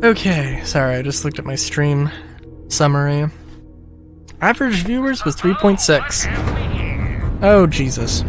Okay, sorry, I just looked at my stream summary. Average viewers was 3.6. Oh, Jesus.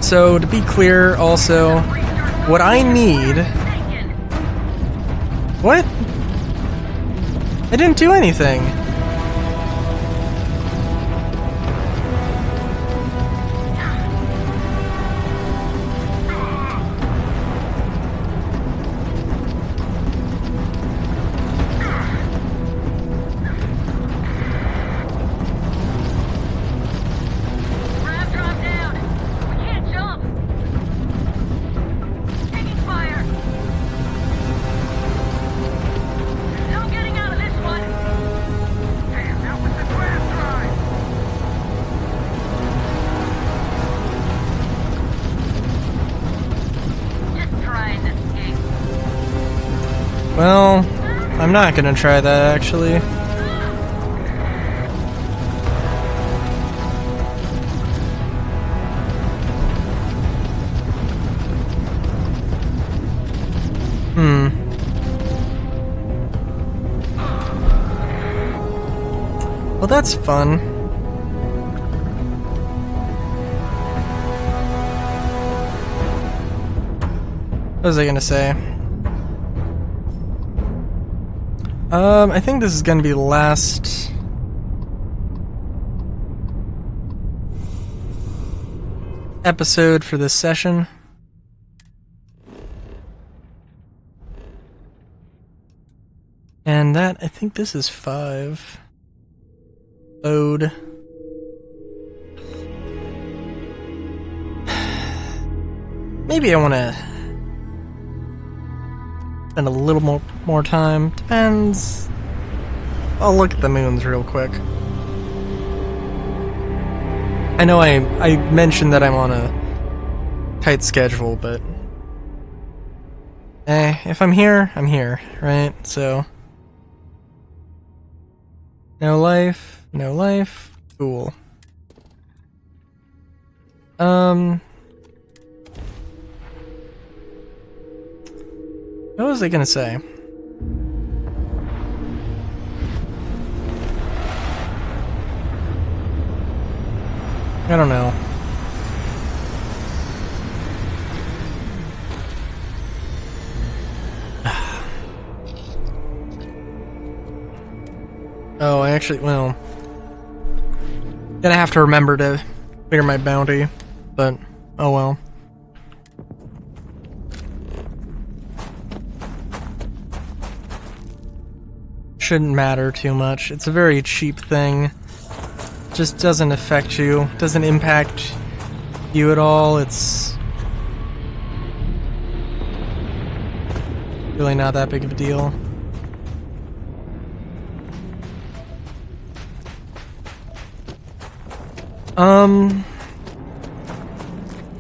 So, to be clear, also, what I need... What? I didn't do anything. Well, I'm not gonna try that, actually. Well, that's fun. What was I gonna say? I think this is gonna be the last episode for this session. And that, I think this is 5. Bode. Maybe I wanna spend a little more time. Depends. I'll look at the moons real quick. I know I mentioned that I'm on a tight schedule, but if I'm here, I'm here, right? So no life, cool. What was I gonna say? I don't know. Oh, I actually, well, gonna have to remember to clear my bounty, but oh well. Shouldn't matter too much. It's a very cheap thing. Just doesn't affect you, doesn't impact you at all. It's really not that big of a deal.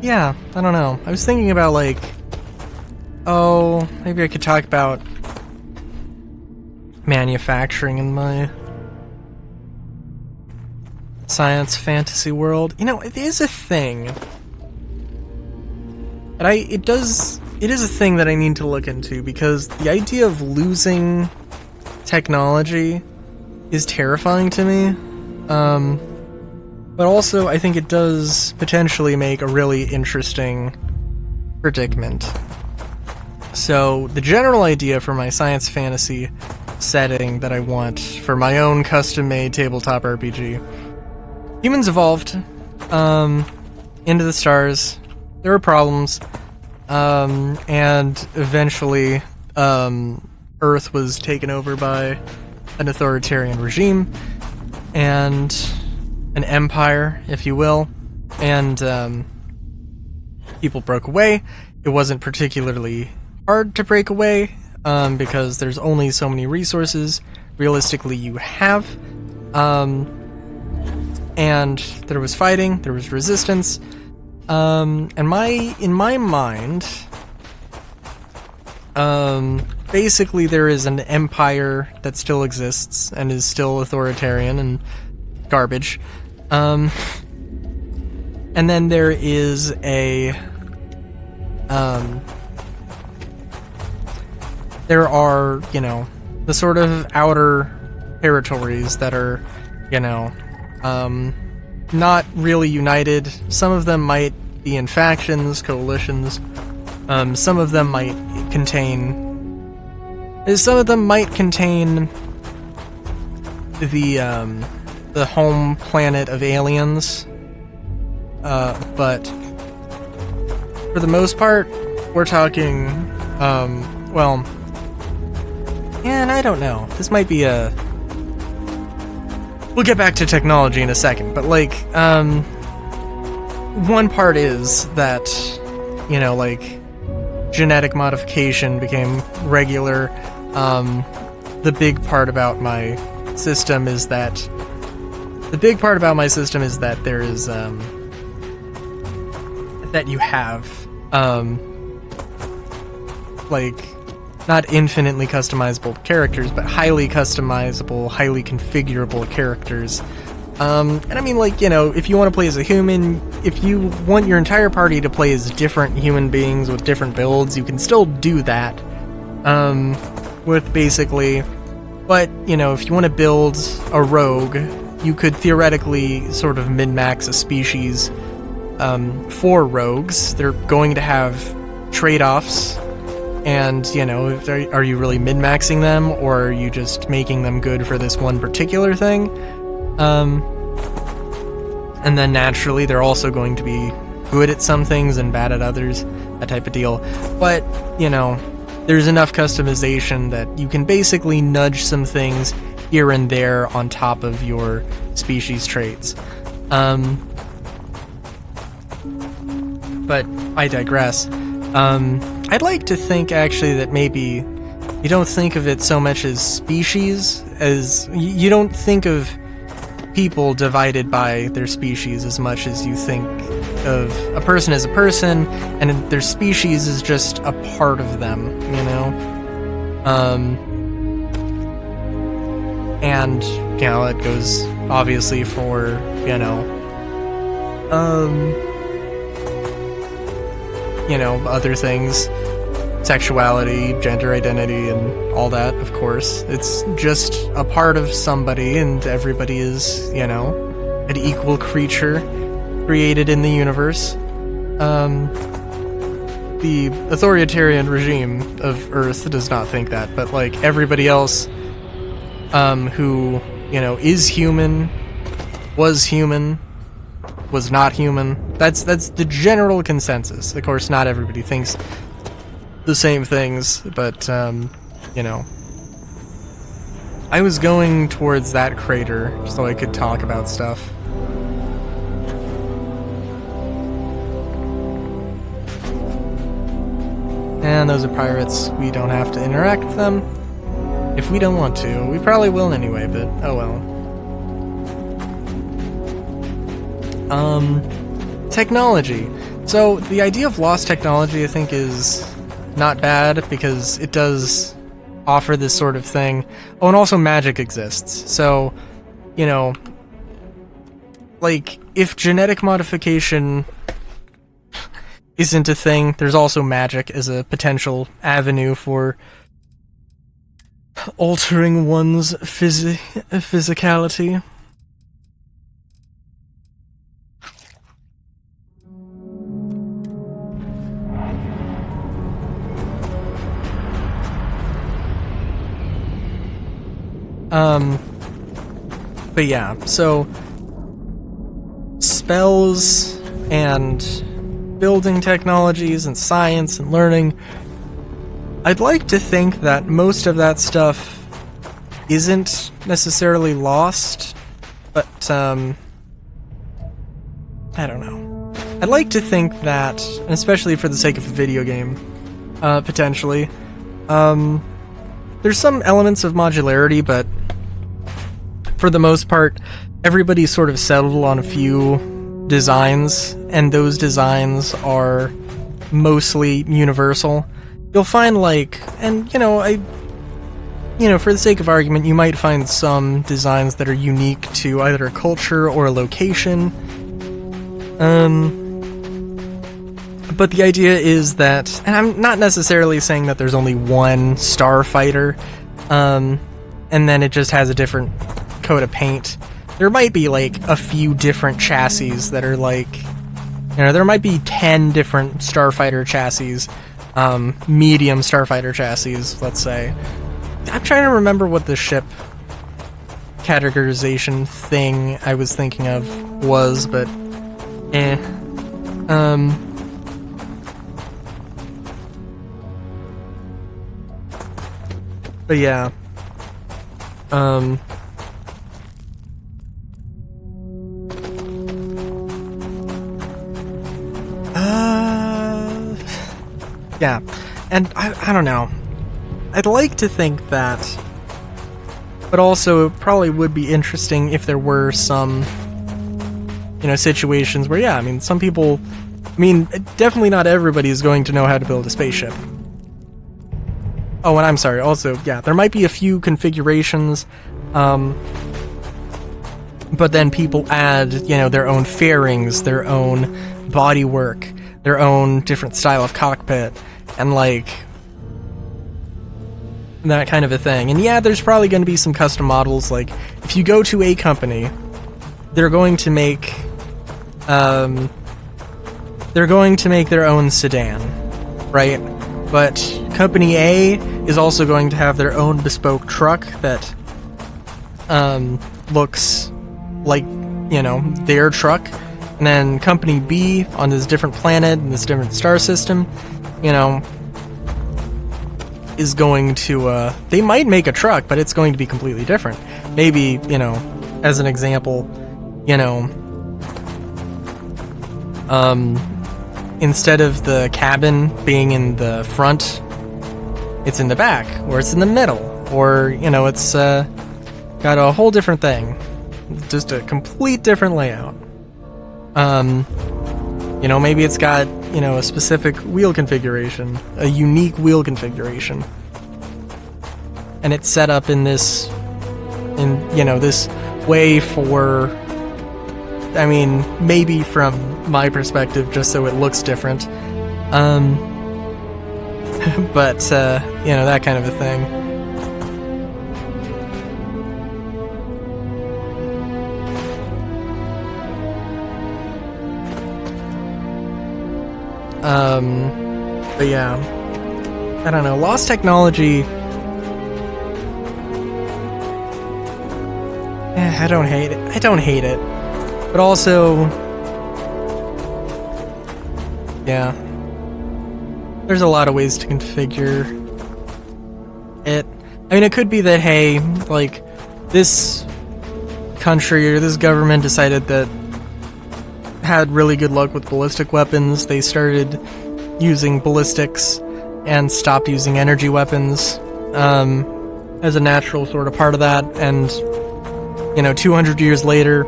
Yeah, I don't know. I was thinking about, like, oh, maybe I could talk about manufacturing in my science fantasy world. You know, it is a thing. And it is a thing that I need to look into, because the idea of losing technology is terrifying to me. But also, I think it does potentially make a really interesting predicament. So, the general idea for my science fantasy setting that I want for my own custom-made tabletop RPG. Humans evolved into the stars. There were problems. And eventually, Earth was taken over by an authoritarian regime. And an empire, if you will, and people broke away. It wasn't particularly hard to break away, because there's only so many resources realistically you have, and there was fighting, there was resistance, and in my mind, basically there is an empire that still exists and is still authoritarian and garbage. And then there is a There are, you know, the sort of outer territories that are, you know, not really united. Some of them might be in factions, coalitions. Some of them might contain the home planet of aliens. But for the most part, we're talking, well, and I don't know. This might be a... We'll get back to technology in a second, but, like, one part is that, you know, like, genetic modification became regular. The big part about my system is that there is, that you have, like, not infinitely customizable characters, but highly customizable, highly configurable characters. And I mean, like, you know, if you want to play as a human, if you want your entire party to play as different human beings with different builds, you can still do that, with basically, but, you know, if you want to build a rogue, you could theoretically sort of min-max a species, for rogues. They're going to have trade-offs, and, you know, are you really min-maxing them, or are you just making them good for this one particular thing? And then naturally they're also going to be good at some things and bad at others, that type of deal. But, you know, there's enough customization that you can basically nudge some things here and there on top of your species traits. But I digress. I'd like to think, actually, that maybe you don't think of it so much as species, as you don't think of people divided by their species as much as you think of a person as a person, and their species is just a part of them, you know? And, you know, it goes, obviously, for, you know, other things, sexuality, gender identity, and all that, of course. It's just a part of somebody, and everybody is, you know, an equal creature created in the universe. The authoritarian regime of Earth does not think that, but, like, everybody else, who, you know, is human, was not human, that's the general consensus. Of course, not everybody thinks the same things, but, you know. I was going towards that crater so I could talk about stuff. And those are pirates. We don't have to interact with them if we don't want to. We probably will anyway, but oh well. Technology. So, the idea of lost technology, I think, is not bad, because it does offer this sort of thing. Oh, and also magic exists. So, you know, like, if genetic modification isn't a thing, there's also magic as a potential avenue for altering one's physicality. But yeah, so spells and building technologies and science and learning, I'd like to think that most of that stuff isn't necessarily lost, but, I don't know. I'd like to think that, and especially for the sake of a video game, potentially, there's some elements of modularity, but for the most part, everybody's sort of settled on a few designs, and those designs are mostly universal. You'll find, like, and, you know, for the sake of argument, you might find some designs that are unique to either a culture or a location. But the idea is that, and I'm not necessarily saying that there's only one starfighter, and then it just has a different coat of paint. There might be like a few different chassis that are like, you know, there might be 10 different starfighter chassis, medium starfighter chassis, let's say. I'm trying to remember what the ship categorization thing I was thinking of was, but but yeah. Yeah. And I don't know. I'd like to think that, but also it probably would be interesting if there were some, you know, situations where, yeah, I mean, some people, I mean, definitely not everybody is going to know how to build a spaceship. Oh, and I'm sorry, also, yeah, there might be a few configurations, but then people add, you know, their own fairings, their own bodywork, their own different style of cockpit, and like that kind of a thing. And yeah, there's probably going to be some custom models. Like if you go to a company, they're going to make their own sedan, right? But company A is also going to have their own bespoke truck that looks like, you know, their truck. And then company B on this different planet in this different star system, you know, is going to, they might make a truck, but it's going to be completely different. Maybe, you know, as an example, you know, instead of the cabin being in the front, it's in the back, or it's in the middle, or, you know, it's got a whole different thing. Just a complete different layout. You know, maybe it's got, you know, a specific wheel configuration, a unique wheel configuration. And it's set up in this, you know, this way for, I mean, maybe from my perspective, just so it looks different. But, you know, that kind of a thing. But yeah, I don't know, lost technology, I don't hate it, but also, yeah, there's a lot of ways to configure it. I mean, it could be that, hey, like, this country or this government decided that had really good luck with ballistic weapons. They started using ballistics and stopped using energy weapons as a natural sort of part of that. And, you know, 200 years later,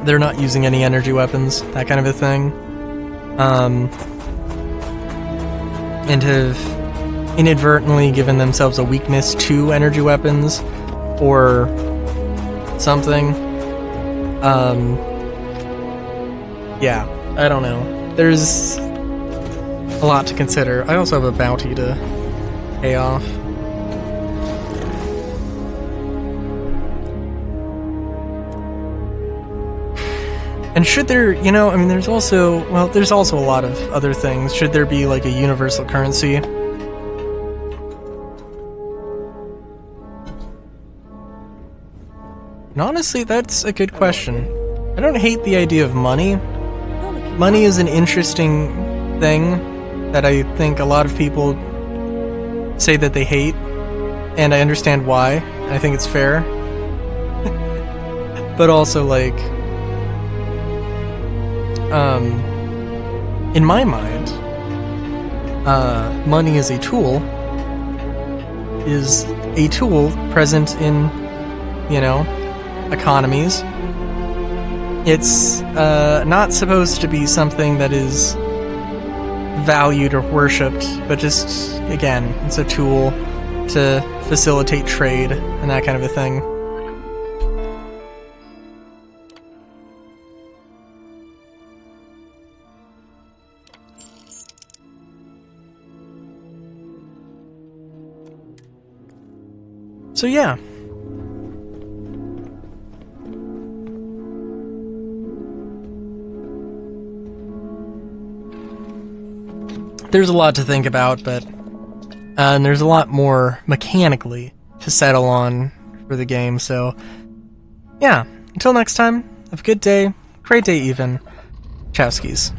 they're not using any energy weapons, that kind of a thing. And have inadvertently given themselves a weakness to energy weapons or something. Yeah, I don't know. There's a lot to consider. I also have a bounty to pay off. And should there, you know, I mean, there's also a lot of other things. Should there be like a universal currency? And honestly, that's a good question. I don't hate the idea of money. Money is an interesting thing that I think a lot of people say that they hate, and I understand why. I think it's fair. But also, like, in my mind, money is a tool present in, you know, economies. It's not supposed to be something that is valued or worshipped, but just, again, it's a tool to facilitate trade and that kind of a thing. So yeah. There's a lot to think about, but and there's a lot more mechanically to settle on for the game, so yeah. Until next time, have a good day, great day even. Chowskis.